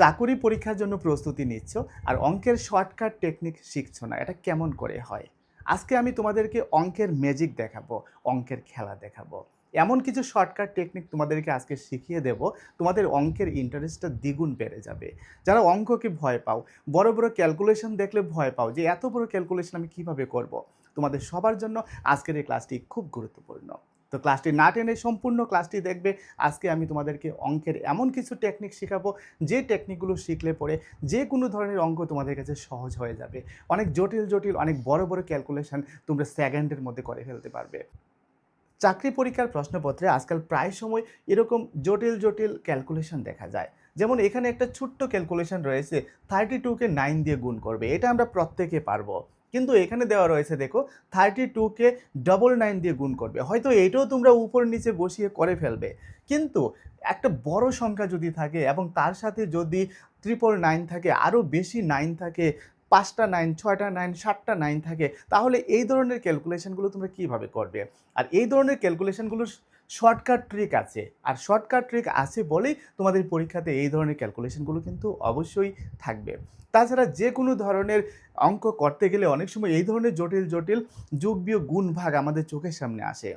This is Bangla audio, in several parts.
চাকুরি পরীক্ষার জন্য প্রস্তুতি নিচ্ছ আর অঙ্কের শর্টকাট টেকনিক শিখছো না, এটা কেমন করে হয়? আজকে আমি তোমাদেরকে অঙ্কের ম্যাজিক দেখাবো, অঙ্কের খেলা দেখাবো। এমন কিছু শর্টকাট টেকনিক তোমাদেরকে আজকে শিখিয়ে দেব, তোমাদের অঙ্কের ইন্টারেস্টটা দ্বিগুণ বেড়ে যাবে। যারা অঙ্ককে ভয় পাও, বড় বড় ক্যালকুলেশন দেখলে ভয় পাও যে এত বড় ক্যালকুলেশন আমি কিভাবে করব, তোমাদের সবার জন্য আজকের এই ক্লাসটি খুব গুরুত্বপূর্ণ। তো ক্লাসটি না টেনে সম্পূর্ণ ক্লাসটি দেখবে। আজকে আমি তোমাদেরকে অঙ্কের এমন কিছু টেকনিক শেখাবো যে টেকনিকগুলো শিখলে পরে যে কোনো ধরনের অঙ্ক তোমাদের কাছে সহজ হয়ে যাবে। অনেক জটিল জটিল অনেক বড় বড় ক্যালকুলেশন তোমরা সেকেন্ডের মধ্যে করে ফেলতে পারবে। চাকরি পরীক্ষার প্রশ্নপত্রে আজকাল প্রায় সময় এরকম জটিল জটিল ক্যালকুলেশন দেখা যায়। যেমন এখানে একটা ছোট্ট ক্যালকুলেশন রয়েছে, 32কে 9 দিয়ে গুণ করবে, এটা আমরা প্রত্যেকে পারবো। কিন্তু এখানে দেওয়া রয়েছে দেখো, 32কে 999 দিয়ে গুণ করবে। হয়তো এটাও তোমরা উপর নিচে বসিয়ে করে ফেলবে, কিন্তু একটা বড় সংখ্যা যদি থাকে এবং তার সাথে যদি 999 থাকে, আরও বেশি 9 থাকে, 5টা 9, 6টা 9, 7টা 9 থাকে, তাহলে এই ধরনের ক্যালকুলেশনগুলো তোমরা কীভাবে করবে? আর এই ধরনের ক্যালকুলেশনগুলোর শর্টকাট ট্রিক আছে, আর শর্টকাট ট্রিক আছে বলেই তোমাদের পরীক্ষাতে এই ধরনের ক্যালকুলেশনগুলো কিন্তু অবশ্যই থাকবে। তাছাড়া যে কোনো ধরনের অঙ্ক করতে গেলে অনেক সময় এই ধরনের জটিল জটিল যোগ বিয়োগ গুণ ভাগ আমাদের চোখের সামনে আসে।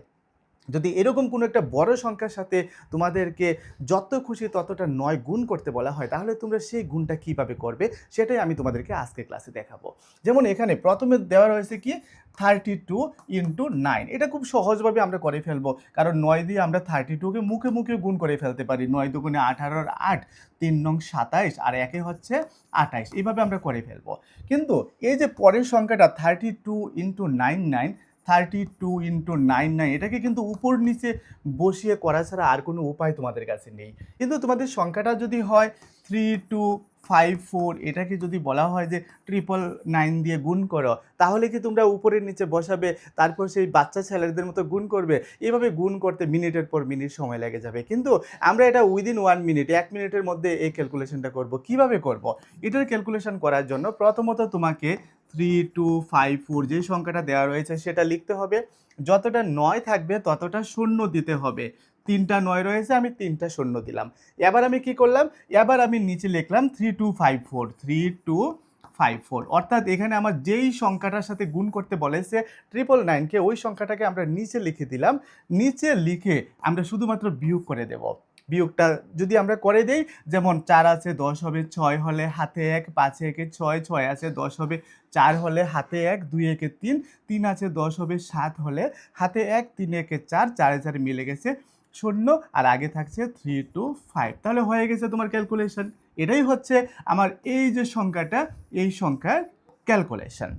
যদি এরকম কোনো একটা বড় সংখ্যার সাথে তোমাদেরকে যত খুশি ততটা 9 গুণ করতে বলা হয়, তাহলে তোমরা সেই গুণটা কীভাবে করবে সেটাই আমি তোমাদেরকে আজকের ক্লাসে দেখাবো। যেমন এখানে প্রথমে দেওয়া রয়েছে কি, 32 ইন্টু 9। এটা খুব সহজভাবে আমরা করে ফেলবো, কারণ 9 দিয়ে আমরা 32কে মুখে মুখে গুণ করে ফেলতে পারি। 9 দুগুণে 18 8, 3 নং 27 আর একে হচ্ছে 28, এইভাবে আমরা করে ফেলবো। কিন্তু এই যে পরের সংখ্যাটা 32 ইন্টু 99, 32 ইন্টু 99, এটাকে কিন্তু উপর নিচে বসিয়ে করা ছাড়া আর কোনো উপায় তোমাদের কাছে নেই। কিন্তু তোমাদের সংখ্যাটা যদি হয় 3254, এটাকে যদি বলা হয় যে 999 দিয়ে গুণ করো, তাহলে কি তোমরা উপরের নিচে বসাবে, তারপর সেই বাচ্চা ছেলেদের মতো গুণ করবে? এভাবে গুণ করতে মিনিটের পর মিনিট সময় লেগে যাবে। কিন্তু আমরা এটা উইদিন 1 মিনিট, 1 মিনিটের মধ্যে এই ক্যালকুলেশনটা করব। কিভাবে করব? এটার ক্যালকুলেশন করার জন্য প্রথমত তোমাকে 3254 যে সংখ্যাটা দেওয়া রয়েছে সেটা লিখতে হবে। যতটা 9 থাকবে ততটা শূন্য দিতে হবে। 3টা 9 রয়েছে, আমি 3টা শূন্য দিলাম। এবার আমি কি করলাম? এবার আমি নিচে লিখলাম 3254, 3254, অর্থাৎ এখানে আমার যেই সংখ্যাটার সাথে গুণ করতে বলেছে 999কে, ওই সংখ্যাটাকে আমরা নিচে লিখে দিলাম। নিচে লিখে আমরা শুধুমাত্র বিয়োগ করে দেব। বিয়োগটা যদি আমরা করে দেই, যেমন 4 আছে 10 হবে, 6 হলে হাতে 1, 5 একে 6, 6 আছে 10 হবে, 4 হলে হাতে 1, 2 একে 3, 3 আছে 10 হবে, 7 হলে হাতে 1, 3 একে 4, 4 4 মিলে গেছে শূন্য, আর আগে থাকছে 325। তাহলে হয়ে গেছে তোমার ক্যালকুলেশন। এটাই হচ্ছে আমার এই যে সংখ্যাটা, এই সংখ্যার ক্যালকুলেশন।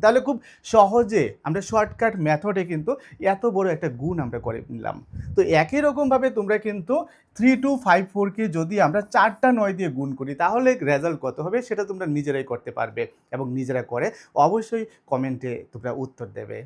তাহলে খুব সহজে আমরা শর্টকাট মেথডে কিন্তু এত বড় একটা গুণ আমরা করে নিলাম। তো একই রকমভাবে তোমরা কিন্তু 3254কে যদি আমরা 4টা 9 দিয়ে গুণ করি, তাহলে রেজাল্ট কত হবে সেটা তোমরা নিজেরাই করতে পারবে, এবং নিজেরা করে অবশ্যই কমেন্টে তোমরা উত্তর দেবে।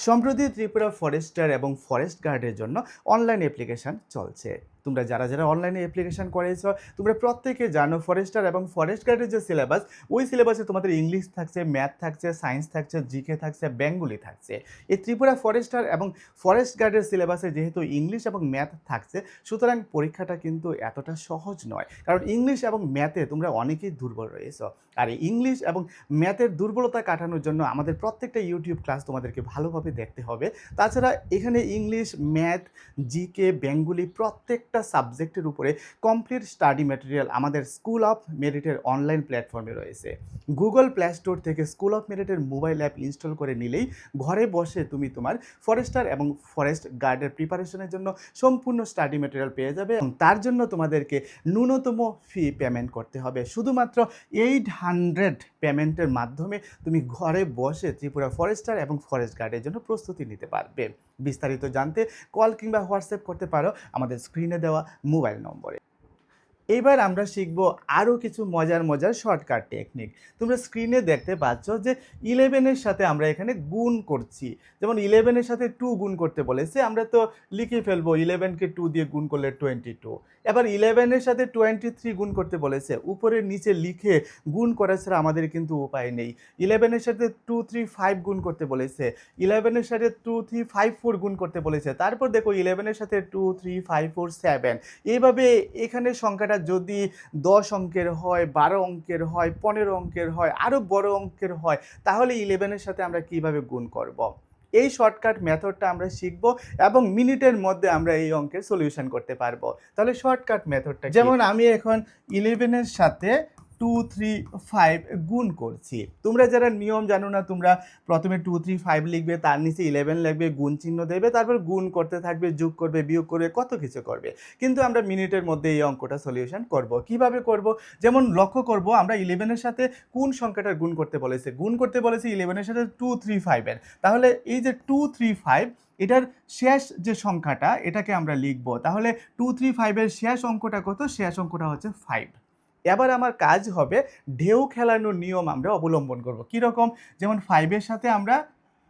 সম্প্রতি ত্রিপুরা ফরেস্টার এবং ফরেস্ট গার্ডের জন্য অনলাইন অ্যাপ্লিকেশান চলছে। তোমরা যারা যারা অনলাইনে অ্যাপ্লিকেশান করেছো, তোমরা প্রত্যেকে জানো ফরেস্টার এবং ফরেস্ট গার্ডের যে সিলেবাস, ওই সিলেবাসে তোমাদের ইংলিশ থাকছে, ম্যাথ থাকছে, সায়েন্স থাকছে, জিকে থাকছে, বেঙ্গলি থাকছে। এই ত্রিপুরা ফরেস্টার এবং ফরেস্ট গার্ডের সিলেবাসে যেহেতু ইংলিশ এবং ম্যাথ থাকছে, সুতরাং পরীক্ষাটা কিন্তু এতটা সহজ নয়, কারণ ইংলিশ এবং ম্যাথে তোমরা অনেকেই দুর্বল রয়েছো। আর এই ইংলিশ এবং ম্যাথের দুর্বলতা কাটানোর জন্য আমাদের প্রত্যেকটা ইউটিউব ক্লাস তোমাদেরকে ভালোভাবে দেখতে হবে। তাছাড়া এখানে ইংলিশ, ম্যাথ, জিকে, বেঙ্গলি প্রত্যেকটা সাবজেক্টের উপরে কমপ্লিট স্টাডি ম্যাটেরিয়াল আমাদের স্কুল অফ মেরিটের অনলাইন প্ল্যাটফর্মে রয়েছে। গুগল প্লে স্টোর থেকে স্কুল অফ মেরিটের মোবাইল অ্যাপ ইনস্টল করে নিলেই ঘরে বসে তুমি তোমার ফরেস্টার এবং ফরেস্ট গার্ডের প্রিপারেশনের জন্য সম্পূর্ণ স্টাডি ম্যাটেরিয়াল পেয়ে যাবে, এবং তার জন্য তোমাদেরকে ন্যূনতম ফি পেমেন্ট করতে হবে। শুধুমাত্র 800 পেমেন্টের মাধ্যমে তুমি ঘরে বসে ত্রিপুরা ফরেস্টার এবং ফরেস্ট গার্ডের জন্য প্রস্তুতি নিতে পারবে। বিস্তারিত জানতে কল কিংবা হোয়াটসঅ্যাপ করতে পারো আমাদের স্ক্রিনে দেওয়া মোবাইল নম্বরে। এবার আমরা শিখব আরও কিছু মজার মজার শর্টকাট টেকনিক। তোমরা স্ক্রিনে দেখতে পাচ্ছ যে 11-এর সাথে আমরা এখানে গুণ করছি। যেমন 11-এর সাথে 2 গুণ করতে বলেছে, আমরা তো লিখে ফেলবো 11কে 2 দিয়ে গুণ করলে 22। এবার 11-এর সাথে 23 গুণ করতে বলেছে, উপরে নিচে লিখে গুণ করা ছাড়া আমাদের কিন্তু উপায় নেই। 11-এর সাথে 235 গুণ করতে বলেছে, 11-এর সাথে 2354 গুণ করতে বলেছে, তারপর দেখো 11-এর সাথে 23547, এইভাবে এখানে সংখ্যাটা যদি 10 অঙ্কের হয়, 12 অঙ্কের হয়, 15 অঙ্কের হয়, আরও বড় অঙ্কের হয়, তাহলে 11 এর সাথে আমরা কিভাবে গুণ করব। এই শর্টকাট মেথডটা আমরা শিখব এবং মিনিটের মধ্যে আমরা এই অঙ্কের সলিউশন করতে পারবো। তাহলে শর্টকাট মেথডটা যেমন আমি এখন 11 এর সাথে 2, 3, 5 গুণ করছি। তোমরা যারা নিয়ম জানো না, তোমরা প্রথমে 2, 3, 5 লিখবে, তার নিচে 11 লিখবে, গুণ চিহ্ন দেবে, তারপর গুণ করতে থাকবে, যোগ করবে, বিয়োগ করবে, কত কিছু করবে। কিন্তু আমরা মিনিটের মধ্যে এই অঙ্কটা সলিউশন করব। কিভাবে করব? যেমন লক্ষ্য করব, আমরা 11 এর সাথে কোন সংখ্যাটার গুণ করতে বলেছে? গুণ করতে বলেছে 11 এর সাথে 2, 3, 5 এর। তাহলে এই যে 2, 3, 5 এটার শেষ যে সংখ্যাটা এটাকে আমরা লিখব। তাহলে 2, 3, 5 এর শেষ অঙ্কটা কত? শেষ অঙ্কটা হচ্ছে 5। এবার আমার কাজ হবে ঢেউ খেলানোর নিয়ম আমরা অবলম্বন করব। কীরকম? যেমন 5 এর সাথে আমরা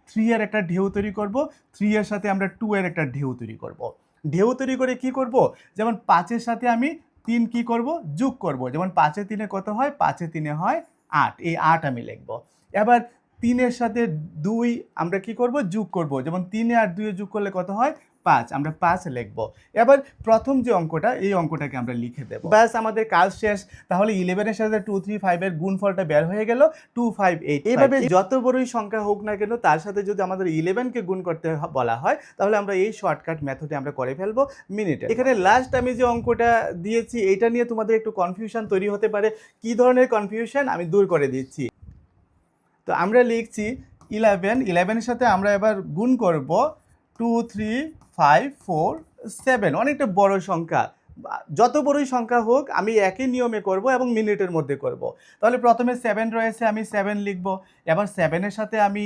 3 এর একটা ঢেউ তৈরি করব, 3 এর সাথে আমরা 2 এর একটা ঢেউ তৈরি করব। ঢেউ তৈরি করে কি করব? যেমন 5 এর সাথে আমি 3 কি করব? যোগ করব। যেমন 5 এ 3 এ কত হয়? 5 এ 3 এ হয় 8। এই 8 আমি লিখব। এবার 3 এর সাথে 2 আমরা কি করব? যোগ করব। যেমন 3 এ আর 2 এ যোগ করলে কত হয়? 5। আমরা 5 লিখব। এবার প্রথম যে অঙ্কটা, এই অঙ্কটাকে আমরা লিখে দেব। ব্যাস আমাদের কাজ শেষ। তাহলে 11 এর সাথে 2, 3, 5 এর গুণফলটা বের হয়ে গেল 2, 5, 8। এইভাবে যত বড়ই সংখ্যা হোক না কেন, তার সাথে যদি আমাদের 11 কে গুণ করতে বলা হয়, তাহলে আমরা এই শর্টকাট মেথডে আমরা করে ফেলবো মিনিটে। এখানে লাস্ট আমি যে অঙ্কটা দিয়েছি, এটা নিয়ে তোমাদের একটু কনফিউশন তৈরি হতে পারে। কি ধরনের কনফিউশন আমি দূর করে দিচ্ছি। তো আমরা লিখছি 11 এর সাথে আমরা এবার গুণ করব 2, 3, 5, 4, 7। অনেকটা বড় সংখ্যা। যত বড়ই সংখ্যা হোক আমি একই নিয়মে করব এবং মিনিটের মধ্যে করব। তাহলে প্রথমে 7 রয়েছে, আমি 7 লিখব। এবার 7 এর সাথে আমি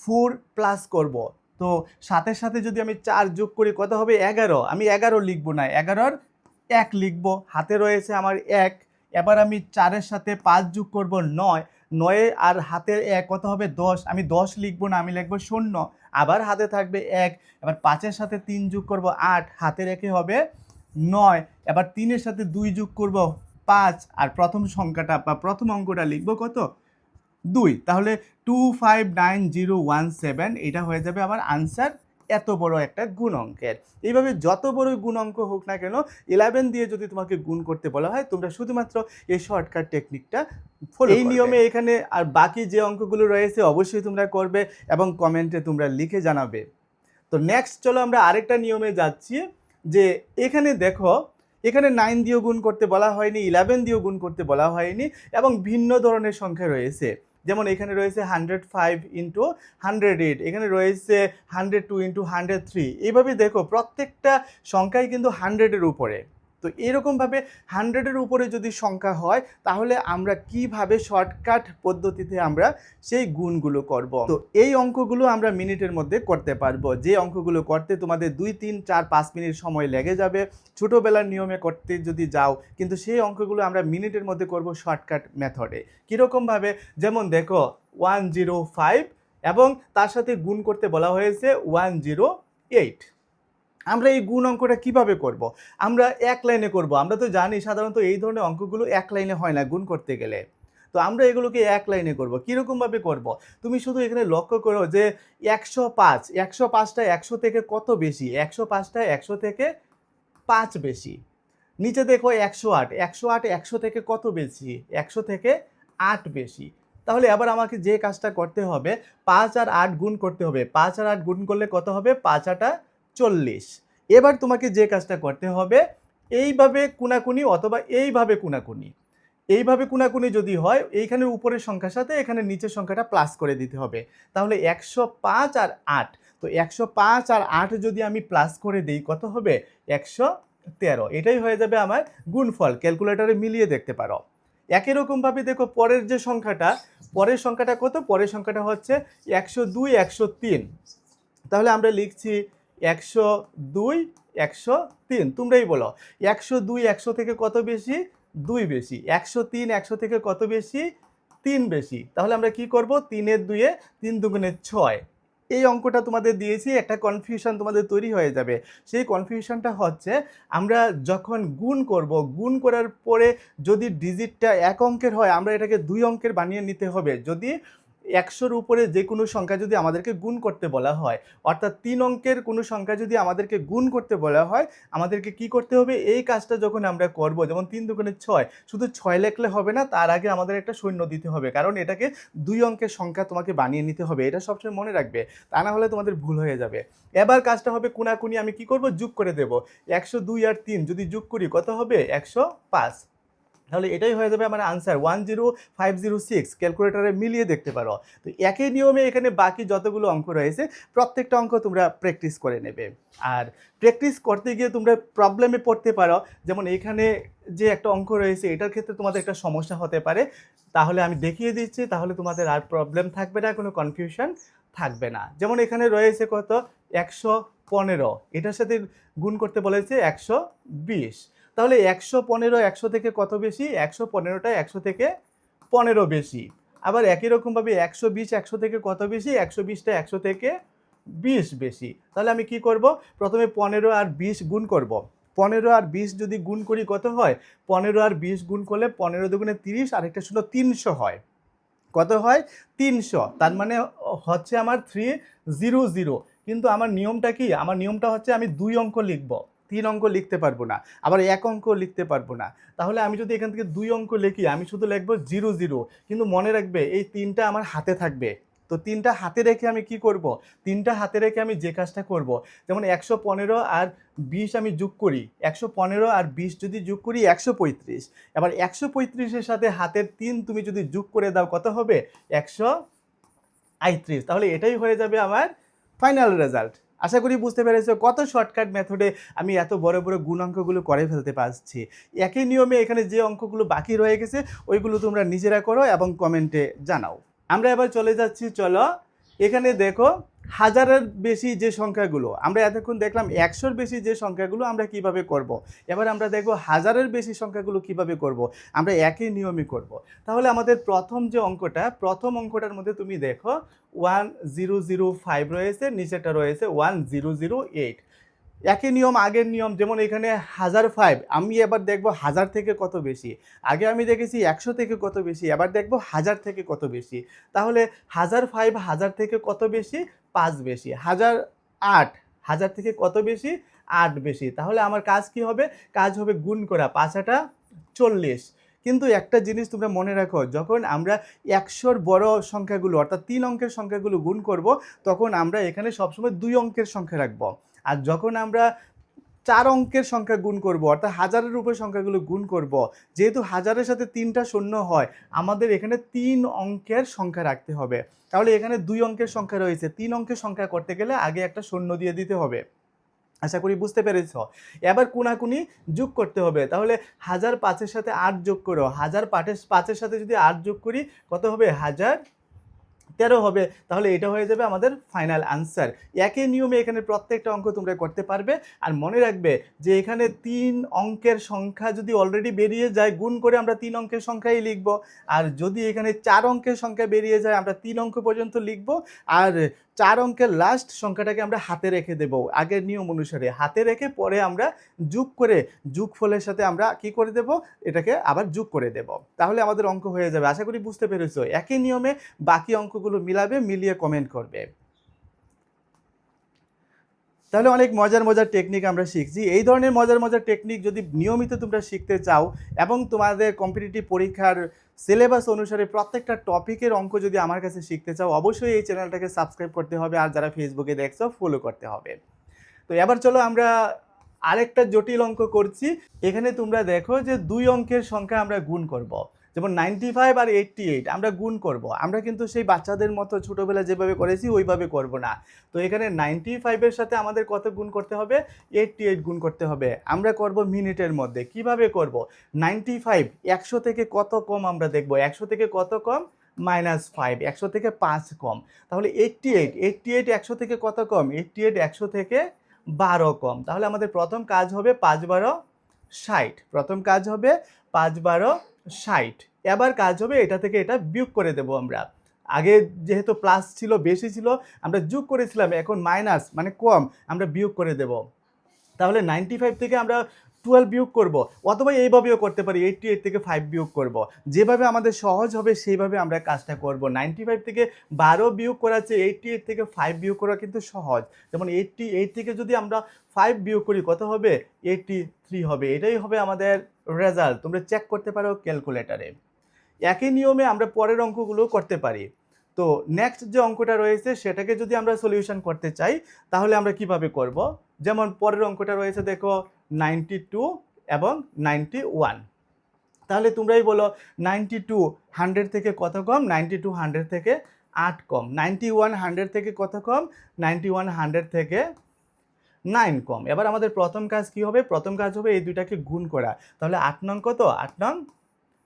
4 প্লাস করব। তো 7 সাথে যদি আমি 4 যোগ করি কত হবে? 11। আমি 11 লিখব না, 11 1 লিখব। হাতে রয়েছে আমার 1। এবার আমি 4 এর সাথে 5 যোগ করব 9। 9 আর হাতের 1 কত হবে? 10। আমি 10 লিখব না, আমি লিখব 0। আবার হাতে থাকবে 1। এবার 5 এর সাথে 3 যোগ করব 8। হাতের 1 হবে 9। এবার 3 এর সাথে 2 যোগ করব 5। আর প্রথম সংখ্যাটা বা প্রথম অঙ্কটা লিখব কত? 2। তাহলে 259017 এটা হয়ে যাবে আমার আনসার, এত বড় একটা গুণ অঙ্কের। এইভাবে যত বড় গুণ অঙ্ক হোক না কেন, 11 দিয়ে যদি তোমাকে গুণ করতে বলা হয়, তোমরা শুধুমাত্র এই শর্টকাট টেকনিকটা ফলো করবে। এই নিয়মে এখানে আর বাকি যে অঙ্কগুলো রয়েছে অবশ্যই তোমরা করবে এবং কমেন্টে তোমরা লিখে জানাবে। তো নেক্সট চলো আমরা আরেকটা নিয়মে যাচ্ছি, যে এখানে দেখো, এখানে 9 দিয়েও গুণ করতে বলা হয়নি, 11 দিয়েও গুণ করতে বলা হয়নি এবং ভিন্ন ধরনের সংখ্যা রয়েছে। যেমন এখানে রয়েছে 105 ইন্টু 108, এখানে রয়েছে 102 ইন্টু 103। এইভাবে দেখো প্রত্যেকটা সংখ্যাই কিন্তু 100-এর উপরে। তো এরকমভাবে 100-এর উপরে যদি সংখ্যা হয়, তাহলে আমরা কিভাবে শর্টকাট পদ্ধতিতে আমরা সেই গুণগুলো করব। তো এই অঙ্কগুলো আমরা মিনিটের মধ্যে করতে পারবো। যে অঙ্কগুলো করতে তোমাদের 2, 3, 4, 5 মিনিট সময় লেগে যাবে ছোটোবেলার নিয়মে করতে যদি যাও, কিন্তু সেই অঙ্কগুলো আমরা মিনিটের মধ্যে করব শর্টকাট মেথডে। কীরকমভাবে? যেমন দেখো 105 এবং তার সাথে গুণ করতে বলা হয়েছে 108। আমরা এই গুণ অঙ্কটা কিভাবে করব? আমরা এক লাইনে করব। আমরা তো জানি সাধারণত এই ধরনের অঙ্কগুলো এক লাইনে হয় না গুণ করতে গেলে। তো আমরা এগুলোকে এক লাইনে করব। কীরকমভাবে করব? তুমি শুধু এখানে লক্ষ্য করো যে 105, 105টা 100 থেকে কত বেশি? 105টা 100 থেকে 5 বেশি। নিচে দেখো 108, 108 100 থেকে কত বেশি? 100 থেকে 8 বেশি। তাহলে এবার আমাকে যে কাজটা করতে হবে, 5 আর 8 গুণ করতে হবে। 5 আর 8 গুণ করলে কত হবে? 5 8 40। এবার তোমাকে যে কাজটা করতে হবে, এইভাবে কুনাকুনি অথবা এইভাবে কুনাকুনি। এইভাবে কুনাকুনি যদি হয়, এইখানে উপরের সংখ্যার সাথে এখানে নিচের সংখ্যাটা প্লাস করে দিতে হবে। তাহলে 105 আর 8। তো 105 আর 8 যদি আমি প্লাস করে দিই কত হবে? 113। এটাই হয়ে যাবে আমার গুণফল। ক্যালকুলেটরে মিলিয়ে দেখতে পারো। একই রকমভাবে দেখো পরের যে সংখ্যাটা, পরের সংখ্যাটা কত? পরের সংখ্যাটা হচ্ছে 102, 103। তাহলে আমরা লিখছি 102, 103। তোমরাই বলো 102 100 থেকে কত বেশি? 2 বেশি। 103 100 থেকে কত বেশি? 3 বেশি। তাহলে আমরা কি করব? 3 এর 2 এ 3 দুগুণে 6। এই অঙ্কটা তোমাদের দিয়েছি, একটা কনফিউশন তোমাদের তৈরি হয়ে যাবে। সেই কনফিউশনটা হচ্ছে, আমরা যখন গুণ করব, গুণ করার পরে যদি ডিজিটটা 1 অঙ্কের হয়, আমরা এটাকে 2 অঙ্কের বানিয়ে নিতে হবে। যদি 100-র উপরে যে কোনো সংখ্যা যদি আমাদেরকে গুণ করতে বলা হয়, অর্থাৎ 3 অঙ্কের কোনো সংখ্যা যদি আমাদেরকে গুণ করতে বলা হয়, আমাদেরকে কি করতে হবে? এই কাজটা যখন আমরা করব, যেমন 3 দুগুণে 6, শুধু 6 লিখলে হবে না, তার আগে আমাদের একটা শূন্য দিতে হবে, কারণ এটাকে 2 অঙ্কের সংখ্যা তোমাকে বানিয়ে নিতে হবে। এটা সবসময় মনে রাখবে, তা না হলে তোমাদের ভুল হয়ে যাবে। এবার কাজটা হবে কোনাকুনি আমি কি করব? যোগ করে দেব। 102 আর 3 যদি যোগ করি কত হবে? 105। তাহলে এটাই হয়ে যাবে আমার আনসার 10506। ক্যালকুলেটরে মিলিয়ে দেখতে পারো। তো একই নিয়মে এখানে বাকি যতগুলো অঙ্ক রয়েছে প্রত্যেকটা অঙ্ক তোমরা প্র্যাকটিস করে নেবে। আর প্র্যাকটিস করতে গিয়ে তোমরা প্রবলেমে পড়তে পারো, যেমন এখানে যে একটা অঙ্ক রয়েছে এটার ক্ষেত্রে তোমাদের একটা সমস্যা হতে পারে, তাহলে আমি দেখিয়ে দিচ্ছি, তাহলে তোমাদের আর প্রবলেম থাকবে না, কোনো কনফিউশন থাকবে না। যেমন এখানে রয়েছে কত? 115, এটার সাথে গুণ করতে বলেছে 120। তাহলে 115 100 থেকে কত বেশি? 115টা 100 থেকে 15 বেশি। আবার একই রকমভাবে 120 100 থেকে কত বেশি? 120টা 100 থেকে 20 বেশি। তাহলে আমি কি করব? প্রথমে 15 আর 20 গুণ করব। 15 আর 20 যদি গুণ করি কত হয়? 15 আর 20 গুণ করলে 15 দুগুণে 30, আর একটা শূন্য 300 হয়। কত হয়? 300। তার মানে হচ্ছে আমার 300। কিন্তু আমার নিয়মটা কি? আমার নিয়মটা হচ্ছে আমি 2 অঙ্ক লিখব, 3 অঙ্ক লিখতে পারবো না, আবার 1 অঙ্ক লিখতে পারবো না। তাহলে আমি যদি এখান থেকে 2 অঙ্ক লিখি, আমি শুধু লিখবো 00। কিন্তু মনে রাখবে এই 3টা আমার হাতে থাকবে। তো 3টা হাতে রেখে আমি কি করব? 3টা হাতে রেখে আমি যে কাজটা করব, যেমন 115 আর 20 আমি যোগ করি, 115 আর 20 যদি যোগ করি 135। এবার 135-এর সাথে হাতের 3 তুমি যদি যোগ করে দাও কত হবে? 138। তাহলে এটাই হয়ে যাবে আমার ফাইনাল রেজাল্ট। আশা করি বুঝতে পেরেছো কত শর্টকাট মেথডে আমি এত বড় বড় গুণ অঙ্কগুলো করে ফেলতে পারছি। একই নিয়মে এখানে যে অঙ্কগুলো বাকি রয়ে গেছে ওইগুলো তোমরা নিজেরা করো এবং কমেন্টে জানাও। আমরা এবার চলে যাচ্ছি, চলো এখানে দেখো হাজারের বেশি যে সংখ্যাগুলো, আমরা এতক্ষণ দেখলাম 100-র বেশি যে সংখ্যাগুলো আমরা কিভাবে করব। এবার আমরা দেখব হাজারের বেশি সংখ্যাগুলো কিভাবে করব। আমরা একই নিয়মই করব। তাহলে আমাদের প্রথম যে অঙ্কটা, প্রথম অঙ্কটার মধ্যে তুমি দেখো 1005 রয়েছে, নিচেটা রয়েছে 1008। একই নিয়ম, আগের নিয়ম, যেমন এখানে 1005, আমি এবার দেখব 1000 থেকে কত বেশি। আগে আমি দেখেছি 100 থেকে কত বেশি, এবার দেখব 1000 থেকে কত বেশি। তাহলে 1005 1000 থেকে কত বেশি? 5 বেশি। 1008 1000 থেকে কত বেশি? 8 বেশি। তাহলে আমার কাজ কি হবে? কাজ হবে গুণ করা, 5 40। কিন্তু একটা জিনিস তোমরা মনে রাখো, যখন আমরা 100-র বড় সংখ্যাগুলো অর্থাৎ 3 অঙ্কের সংখ্যাগুলো গুণ করব, তখন আমরা এখানে সবসময় 2 অঙ্কের সংখ্যা রাখবো। আর যখন আমরা 4 অঙ্কের সংখ্যা গুণ করব, অর্থাৎ হাজারের উপর সংখ্যাগুলো গুণ করব, যেহেতু হাজারের সাথে 3টা শূন্য হয়, আমাদের এখানে 3 অঙ্কের সংখ্যা রাখতে হবে। তাহলে এখানে 2 অঙ্কের সংখ্যা রয়েছে, 3 অঙ্কের সংখ্যা করতে গেলে আগে একটা শূন্য দিয়ে দিতে হবে। আশা করি বুঝতে পেরেছ। এবার কোনাকুনি যোগ করতে হবে। তাহলে 1005-এর সাথে 8 যোগ করো, 1005-এর সাথে যদি 8 যোগ করি কত হবে? 1013 হবে। তাহলে এটা হয়ে যাবে আমাদের ফাইনাল আনসার। একই নিয়মে এখানে প্রত্যেকটা অঙ্ক তোমরা করতে পারবে। আর মনে রাখবে যে এখানে 3 অঙ্কের সংখ্যা যদি অলরেডি বেরিয়ে যায়, গুণ করে আমরা 3 অঙ্কের সংখ্যাই লিখব। আর যদি এখানে 4 অঙ্কের সংখ্যা বেরিয়ে যায়, আমরা 3 অঙ্ক পর্যন্ত লিখব। আর 4 অঙ্কের লাস্ট সংখ্যাটাকে আমরা হাতে রেখে দেব, আগের নিয়ম অনুসারে হাতে রেখে পরে আমরা যোগ করে যোগফলের সাথে আমরা কি করে দেব? এটাকে আবার যোগ করে দেব। তাহলে আমাদের অঙ্ক হয়ে যাবে। আশা করি বুঝতে পেরেছো। একই নিয়মে বাকি অঙ্কগুলো মিলাবে, মিলিয়ে কমেন্ট করবে। তাহলে অনেক মজার মজার টেকনিক আমরা শিখছি। এই ধরনের মজার মজার টেকনিক যদি নিয়মিত তোমরা শিখতে চাও এবং তোমাদের কম্পিটিটিভ পরীক্ষার সিলেবাস অনুসারে প্রত্যেকটা টপিকের অঙ্ক যদি আমার কাছে শিখতে চাও, অবশ্যই এই চ্যানেলটাকে সাবস্ক্রাইব করতে হবে, আর যারা ফেসবুকে দেখছো ফলো করতে হবে। তো এবার চলো আমরা আরেকটা জটিল অঙ্ক করছি। এখানে তোমরা দেখো যে 2 অঙ্কের সংখ্যা আমরা গুণ করব। যেমন 95 আর 88 আমরা গুণ করব। আমরা কিন্তু সেই বাচ্চাদের মতো ছোটোবেলায় যেভাবে করেছি ওইভাবে করব না। তো এখানে 95-এর সাথে আমাদের কত গুণ করতে হবে? 88 গুণ করতে হবে। আমরা করব মিনিটের মধ্যে। কিভাবে করব? 95 100 থেকে কত কম আমরা দেখব। 100 থেকে কত কম? -5। 100 থেকে 5 কম। তাহলে 88 100 থেকে কত কম? 88 100 থেকে 12 কম। তাহলে আমাদের প্রথম কাজ হবে 5 12 60। প্রথম কাজ হবে 5 12 60। এবার কাজ হবে এটা থেকে এটা বিয়োগ করে দেব আমরা। আগে যেহেতু প্লাস ছিল, বেশি ছিল, আমরা যোগ করেছিলাম, এখন মাইনাস মানে কম, আমরা বিয়োগ করে দেব। তাহলে 95 থেকে আমরা 12 বিয়োগ করব, অথবা এইভাবেও করতে পারি 88 থেকে 5 বিয়োগ করব। যেভাবে আমাদের সহজ হবে সেইভাবে আমরা কাজটা করব। 95 থেকে 12 বিয়োগ করা চেয়ে 88 থেকে 5 বিয়োগ করা কিন্তু সহজ। যেমন 88 থেকে যদি আমরা 5 বিয়োগ করি কত হবে? 83 হবে। এটাই হবে আমাদের রেজাল্ট। তোমরা চেক করতে পারো ক্যালকুলেটরে। একই নিয়মে আমরা পরের অঙ্কগুলো করতে পারি। তো নেক্সট যে অঙ্কটা রয়েছে সেটাকে যদি আমরা সলিউশন করতে চাই তাহলে আমরা কিভাবে করব? যেমন পরের অঙ্কটা রয়েছে দেখো 92 এবং 91। তাহলে তোমরাই বলো 92 100 থেকে কত কম? 92 100 থেকে 8 কম। 91 100 থেকে কত কম? 91 100 থেকে 9 কম। এবার আমাদের প্রথম কাজ কি হবে? প্রথম কাজ হবে এই দুইটাকে গুণ করা। তাহলে 8 নং কত? 8 নং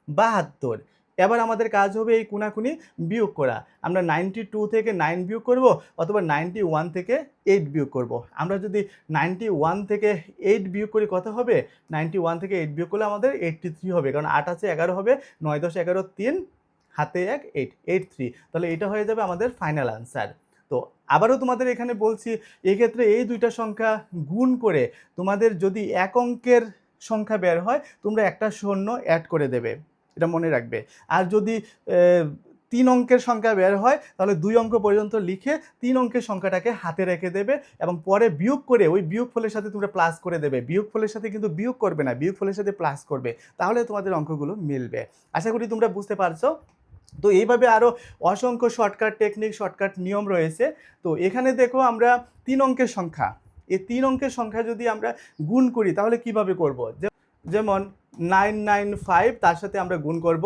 72। এবার আমাদের কাজ হবে এই কোনাকুনি বিয়োগ করা। আমরা 92 থেকে 9 বিয়োগ করব, অথবা 91 থেকে 8 বিয়োগ করব। আমরা যদি 91 থেকে 8 বিয়োগ করি কত হবে? 91 থেকে 8 বিয়োগ করলে আমাদের 83 হবে, কারণ 8 আছে 11 হবে, 9 10 11 3 হাতে 1 8 83। তাহলে এটা হয়ে যাবে আমাদের ফাইনাল আনসার। তো আবারও তোমাদের এখানে বলছি, এক্ষেত্রে এই দুইটা সংখ্যা গুণ করে তোমাদের যদি এক অঙ্কের সংখ্যা বের হয় তোমরা একটা শূন্য অ্যাড করে দেবে, এটা মনে রাখবে। আর যদি 3 অঙ্কের সংখ্যা বের হয় তাহলে 2 অঙ্ক পর্যন্ত লিখে 3 অঙ্কের সংখ্যাটাকে হাতে রেখে দেবে, এবং পরে বিয়োগ করে ওই বিয়োগফলের সাথে তোমরা প্লাস করে দেবে। বিয়োগফলের সাথে কিন্তু বিয়োগ করবে না, বিয়োগফলের সাথে প্লাস করবে, তাহলে তোমাদের অঙ্কগুলো মিলবে। আশা করি তোমরা বুঝতে পারছো। তো এইভাবে আরও অসংখ্য শর্টকাট টেকনিক, শর্টকাট নিয়ম রয়েছে। তো এখানে দেখো আমরা 3 অঙ্কের সংখ্যা, এই 3 অঙ্কের সংখ্যা যদি আমরা গুণ করি তাহলে কিভাবে করব? যেমন 995 তার সাথে আমরা গুণ করব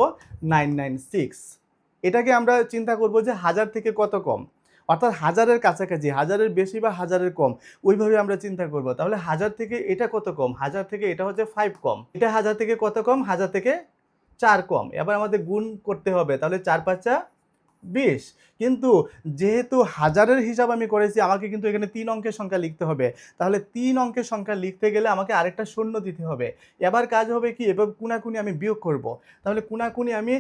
996। এটাকে আমরা চিন্তা করব যে 1000 থেকে কত কম, অর্থাৎ হাজারের কাছাকাছি, হাজারের বেশি বা হাজারের কম, ওইভাবে আমরা চিন্তা করব। তাহলে 1000 থেকে এটা কত কম? 1000 থেকে এটা হচ্ছে 5 কম। এটা 1000 থেকে কত কম? 1000 থেকে 4 কম। এবার আমাদের গুণ করতে হবে, তাহলে 4 5 20। কিন্তু যেহেতু হাজারের হিসাব আমি করেছি, আমাকে কিন্তু এখানে 3 অঙ্কের সংখ্যা লিখতে হবে। তাহলে 3 অঙ্কের সংখ্যা লিখতে গেলে আমাকে আরেকটা শূন্য দিতে হবে। এবার কাজ হবে কি? এবার কোনাকুনি আমি বিয়োগ করব। তাহলে কোনাকুনি আমি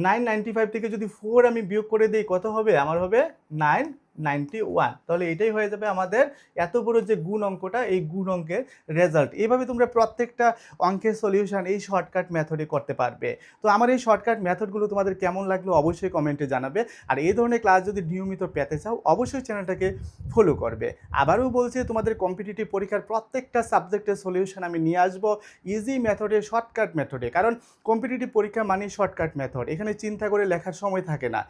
995 থেকে যদি 4 আমি বিয়োগ করে দিই কত হবে? আমার হবে 991। তাহলে এটাই হয়ে যাবে আমাদের এত বড় যে গুণ অঙ্কটা, এই গুণ অঙ্কের রেজাল্ট। এইভাবে তোমরা প্রত্যেকটা অঙ্কের সলিউশন এই শর্টকাট মেথডে করতে পারবে। তো আমার এই শর্টকাট মেথডগুলো তোমাদের কেমন লাগলো অবশ্যই কমেন্টে জানাবে। আর এই ধরনের ক্লাস যদি নিয়মিত পেতে চাও অবশ্যই চ্যানেলটাকে ফলো করবে। আবারও বলছি, তোমাদের কম্পিটিটিভ পরীক্ষার প্রত্যেকটা সাবজেক্টের সলিউশন আমি নিয়ে আসবো ইজি মেথডে, শর্টকাট মেথডে। কারণ কম্পিটিটিভ পরীক্ষা মানে শর্টকাট মেথড, এখানে চিন্তা করে লেখার সময় থাকে না।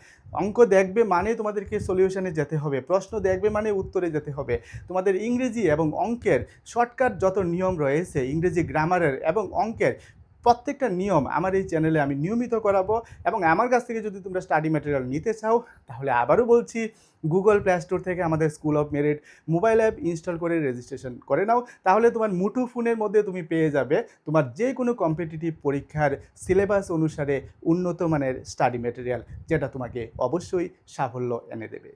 অঙ্ক দেখবে মানে তোমাদেরকে সলিউশনে যেতে হবে, প্রশ্ন দেখবে মানে উত্তরে যেতে হবে। তোমাদের ইংরেজি এবং অঙ্কের শর্টকাট যত নিয়ম রয়েছে, ইংরেজি গ্রামারের এবং অঙ্কের প্রত্যেকটা নিয়ম আমার এই চ্যানেলে আমি নিয়মিত করাবো। এবং আমার কাছ থেকে যদি তোমরা স্টাডি ম্যাটেরিয়াল নিতে চাও তাহলে আবারও বলছি, গুগল প্লে স্টোর থেকে আমাদের school of merit mobile app install করে রেজিস্ট্রেশন করে নাও। তাহলে তোমার মুঠো ফোনের মধ্যে তুমি পেয়ে যাবে তোমার যে কোনো কম্পিটিটিভ পরীক্ষার সিলেবাস অনুসারে উন্নত মানের স্টাডি ম্যাটেরিয়াল, যেটা তোমাকে অবশ্যই সাফল্য এনে দেবে।